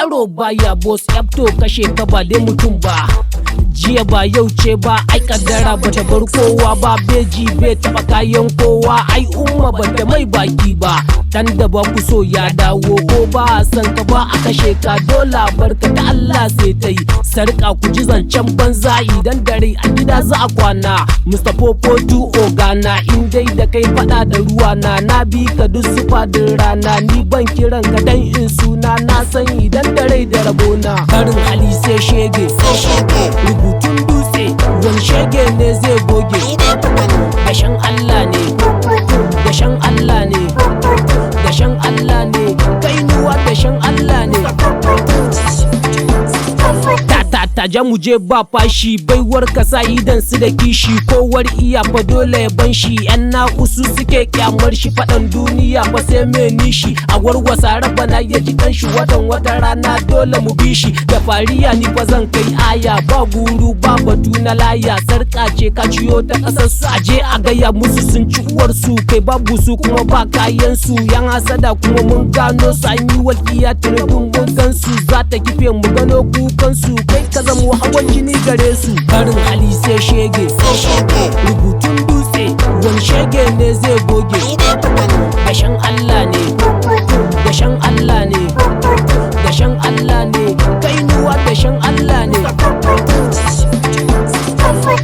yaro baya boss to kashe ka ba dai mutum ba. Jiya ba yau ce ba, ai kaddara bata bar kowa ba, beji bai taba kayan kowa, ai umma bata mai baki ba. Dan da ba ku so ya dawo, ko ba san ka ba a kashe ka, dole barka da Allah sai ta yi. Sarka ku ji zancen banza idan dare a gida za a kwana. Mustapha Potu ogana, in dai da kai fada da ruwa na bi ka duk zufa din rana. Ni ban kiran ka dan in suna, na san idan da rai da rabona. Karin hali sai shege, rubutun dutse wani shege ne zai goge. Dashen Allah ne, dashen Allah ne, dashen Allah ne, kainuwa dashen Allah ne. Ta ja mu je ba fashi, baiwar kasa idan su da kishi, kowar iya fa dole ya ban shi. Yan na'usu suke kyamar shi, faɗan duniya fa sai mai nishi. A warwasa rabana ya ji kanshi, wata rana dole mu bi shi. Da fariya ni fa zan kai aya, ba guru ba batu na laya. Sarka ce ka ciyo ta ƙasar su, aje a gaya musu sun ci uwar su. Kai babu su kuma ba kayan su, yan hasada kuma mun gano su. An yi walƙiya turbin mun gan su, za ta kife mu gano kukan su. Kai ka zamo hawan jini gare su. Karin hali sai shege, rubutun dutse wani shege ne zai goge. Dashen Allah ne, dashen Allah ne, dashen Allah ne, kainuwa dashen Allah ne.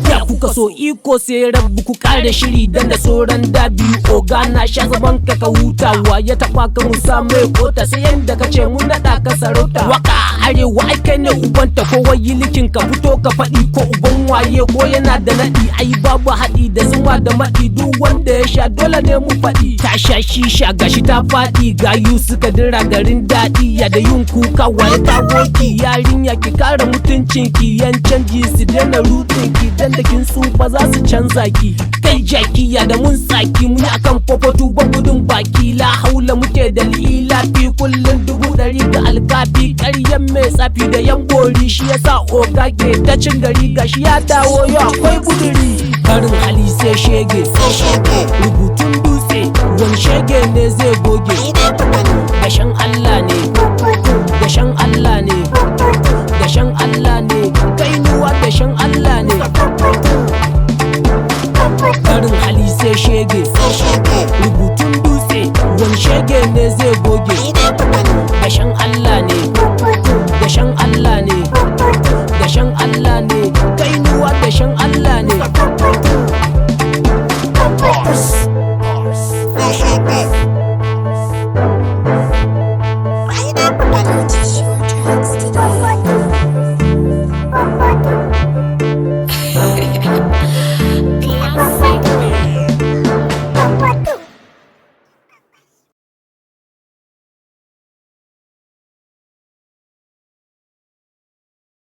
Ya kuka so iko sai rabu ku kare shiri, dan da sauran dabi oga na sha zaman ka hutawa. Ya taba ka musa mai kota, sai yanda ka ce mun nada ka sarauta. Waka arewa ai kai ne ubanta, ko wayi likin ka fito ka faɗi, ko uban waye ko yana da naɗi. Ai babu haɗi da zuma da maɗi, duk wanda ya sha dole ne mu faɗi. Ta sha shisha gashi ta faɗi, gayu suka dira garin daɗi. Ya da yin kuka waye ta goki, yarinya ki kare mutuncinki. Yan canji su daina rutinki, dan da kin tsufa za su canza ki. Kai jaki ya da mun saki, muni akan fofotu ban gudun baki. La haula muke da lilafi, kullun 100 ga alkafi. Ƙaryan mai tsafi da yan gori, shi yasa oga ke ta cin gari. Gashi ya dawo yau akwai buduri. Karin hali sai shege, rubutun dutse wani shege ne zai goge. Dashen Allah ne,